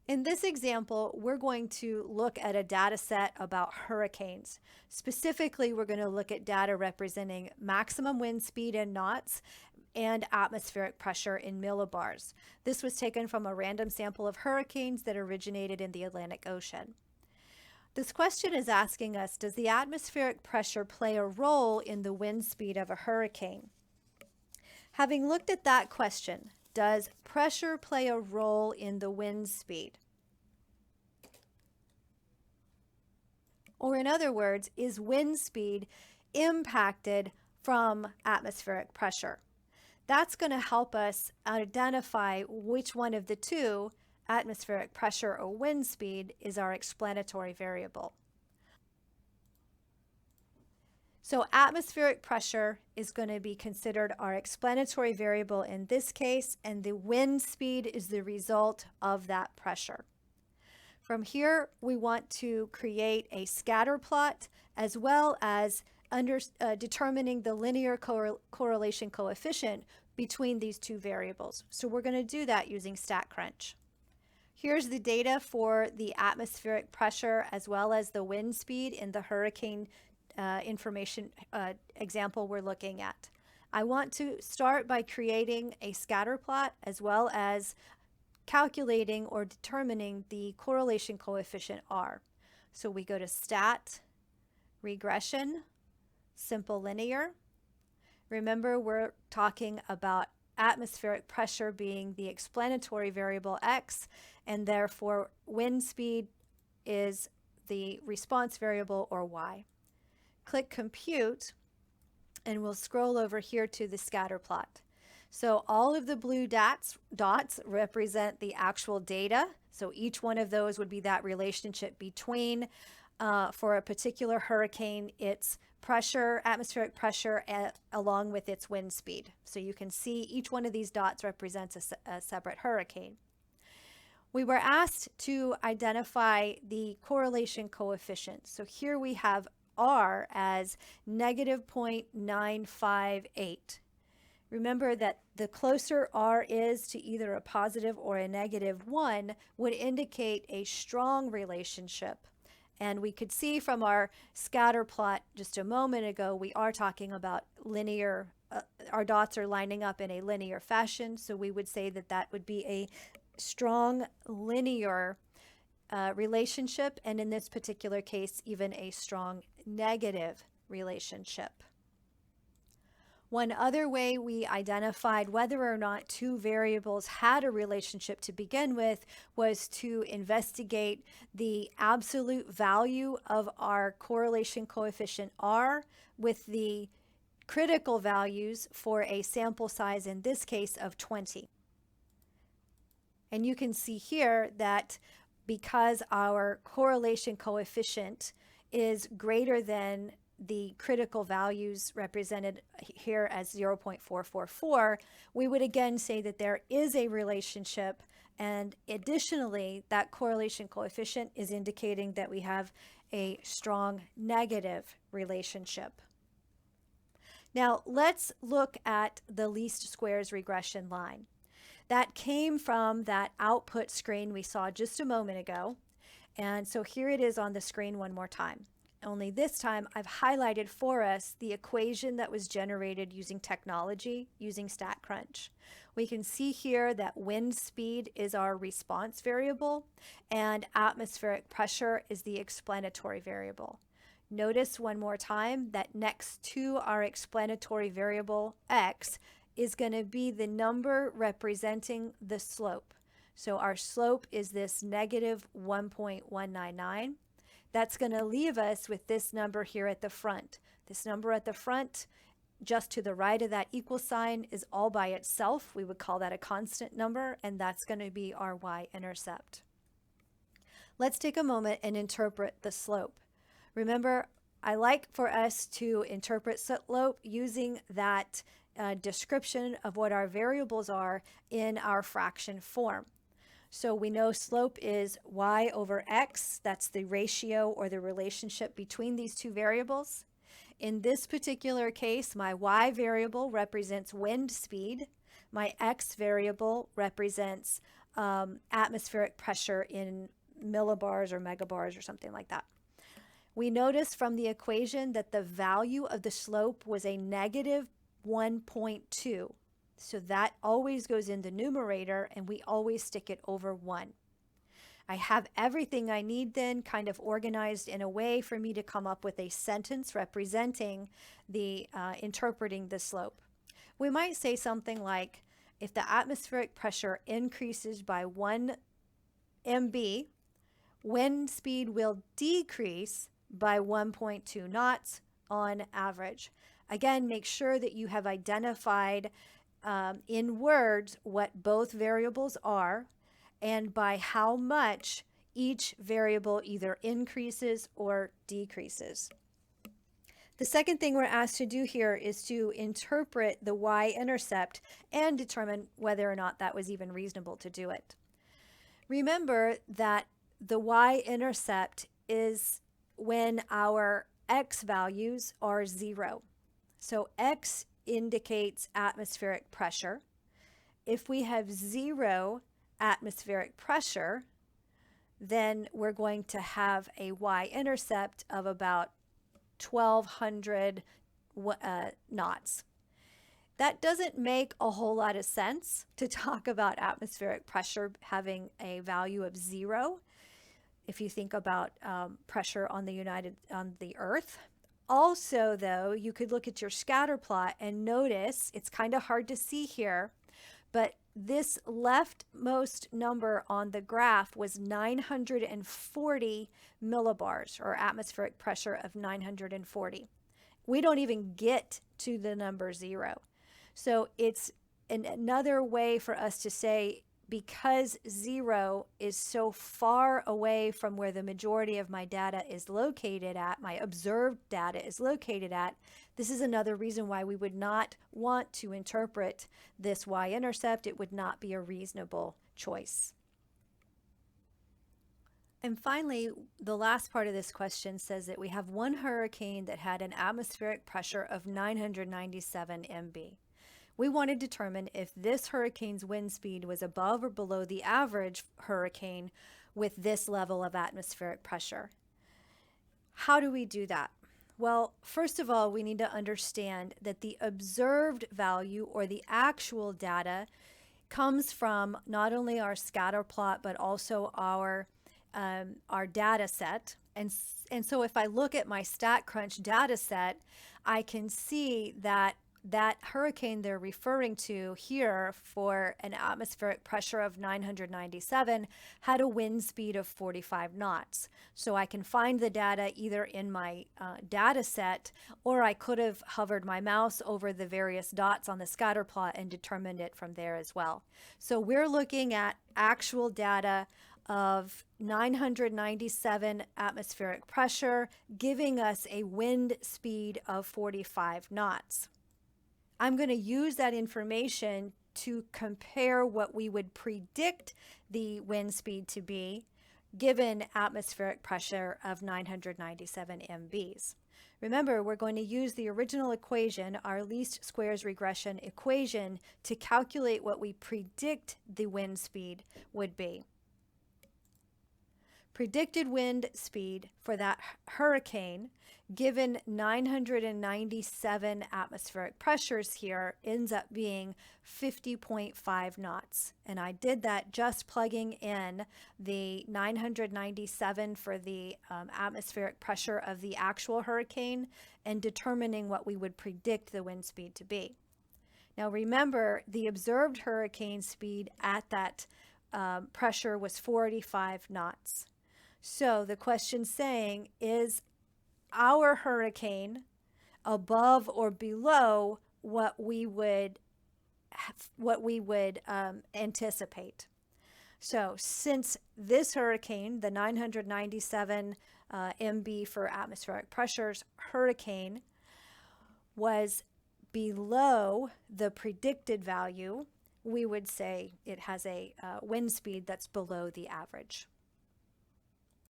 In this example, we're going to look at a data set about hurricanes. Specifically, we're going to look at data representing maximum wind speed in knots and atmospheric pressure in millibars. This was taken from a random sample of hurricanes that originated in the Atlantic Ocean. This question is asking us, does the atmospheric pressure play a role in the wind speed of a hurricane? Having looked at that question, does pressure play a role in the wind speed? Or in other words, is wind speed impacted from atmospheric pressure? That's going to help us identify which one of the two, atmospheric pressure or wind speed, is our explanatory variable. So atmospheric pressure is going to be considered our explanatory variable in this case, and the wind speed is the result of that pressure. From here, we want to create a scatter plot as well as determining the linear correlation coefficient between these two variables. So we're going to do that using StatCrunch. Here's the data for the atmospheric pressure as well as the wind speed in the hurricane information example we're looking at. I want to start by creating a scatter plot as well as calculating or determining the correlation coefficient R. So we go to Stat, Regression, Simple Linear. Remember, we're talking about atmospheric pressure being the explanatory variable X, and therefore wind speed is the response variable, or Y. Click Compute, and we'll scroll over here to the scatter plot. So all of the blue dots represent the actual data. So each one of those would be that relationship between, for a particular hurricane, its pressure, atmospheric pressure, along with its wind speed. So you can see each one of these dots represents a separate hurricane. We were asked to identify the correlation coefficient. So here we have R as negative 0.958. Remember that the closer R is to either a positive or a negative 1 would indicate a strong relationship. And we could see from our scatter plot just a moment ago, we are talking about linear, our dots are lining up in a linear fashion. So we would say that that would be a strong linear relationship, and in this particular case, even a strong negative relationship. One other way we identified whether or not two variables had a relationship to begin with was to investigate the absolute value of our correlation coefficient R with the critical values for a sample size, in this case, of 20. And you can see here that because our correlation coefficient is greater than the critical values represented here as 0.444, we would again say that there is a relationship, and additionally, that correlation coefficient is indicating that we have a strong negative relationship. Now let's look at the least squares regression line. That came from that output screen we saw just a moment ago. And so here it is on the screen one more time. Only this time I've highlighted for us the equation that was generated using technology, using StatCrunch. We can see here that wind speed is our response variable and atmospheric pressure is the explanatory variable. Notice one more time that next to our explanatory variable X is going to be the number representing the slope. So our slope is this negative 1.199. That's going to leave us with this number here at the front. This number at the front, just to the right of that equal sign, is all by itself. We would call that a constant number, and that's going to be our y-intercept. Let's take a moment and interpret the slope. Remember, I like for us to interpret slope using that description of what our variables are in our fraction form. So we know slope is y over x. That's the ratio or the relationship between these two variables. In this particular case, my y variable represents wind speed. My x variable represents atmospheric pressure in millibars or megabars or something like that. We noticed from the equation that the value of the slope was a negative 1.2. So that always goes in the numerator, and we always stick it over 1. I have everything I need then kind of organized in a way for me to come up with a sentence representing the interpreting the slope. We might say something like, if the atmospheric pressure increases by 1 MB, wind speed will decrease by 1.2 knots on average. Again, make sure that you have identified in words what both variables are and by how much each variable either increases or decreases. The second thing we're asked to do here is to interpret the y-intercept and determine whether or not that was even reasonable to do it. Remember that the y-intercept is when our x values are 0. So x indicates atmospheric pressure. If we have 0 atmospheric pressure, then we're going to have a y-intercept of about 1,200 knots. That doesn't make a whole lot of sense to talk about atmospheric pressure having a value of 0 if you think about pressure on the Earth. Also, though, you could look at your scatter plot and notice, it's kind of hard to see here, but this leftmost number on the graph was 940 millibars, or atmospheric pressure of 940. We don't even get to the number 0. So it's another way for us to say, because 0 is so far away from where the majority of my data is located at, my observed data is located at, this is another reason why we would not want to interpret this y-intercept. It would not be a reasonable choice. And finally, the last part of this question says that we have one hurricane that had an atmospheric pressure of 997 MB. We want to determine if this hurricane's wind speed was above or below the average hurricane with this level of atmospheric pressure. How do we do that? Well, first of all, we need to understand that the observed value, or the actual data, comes from not only our scatter plot but also our data set. And so if I look at my StatCrunch data set, I can see that hurricane they're referring to here for an atmospheric pressure of 997 had a wind speed of 45 knots. So I can find the data either in my data set, or I could have hovered my mouse over the various dots on the scatter plot and determined it from there as well. So we're looking at actual data of 997 atmospheric pressure, giving us a wind speed of 45 knots. I'm going to use that information to compare what we would predict the wind speed to be given atmospheric pressure of 997 MBs. Remember, we're going to use the original equation, our least squares regression equation, to calculate what we predict the wind speed would be. Predicted wind speed for that hurricane, given 997 atmospheric pressures here, ends up being 50.5 knots. And I did that just plugging in the 997 for the atmospheric pressure of the actual hurricane and determining what we would predict the wind speed to be. Now remember, the observed hurricane speed at that pressure was 45 knots. So the question's saying, is our hurricane above or below what we would anticipate? So since this hurricane, the 997 MB for atmospheric pressures hurricane, was below the predicted value, we would say it has a wind speed that's below the average.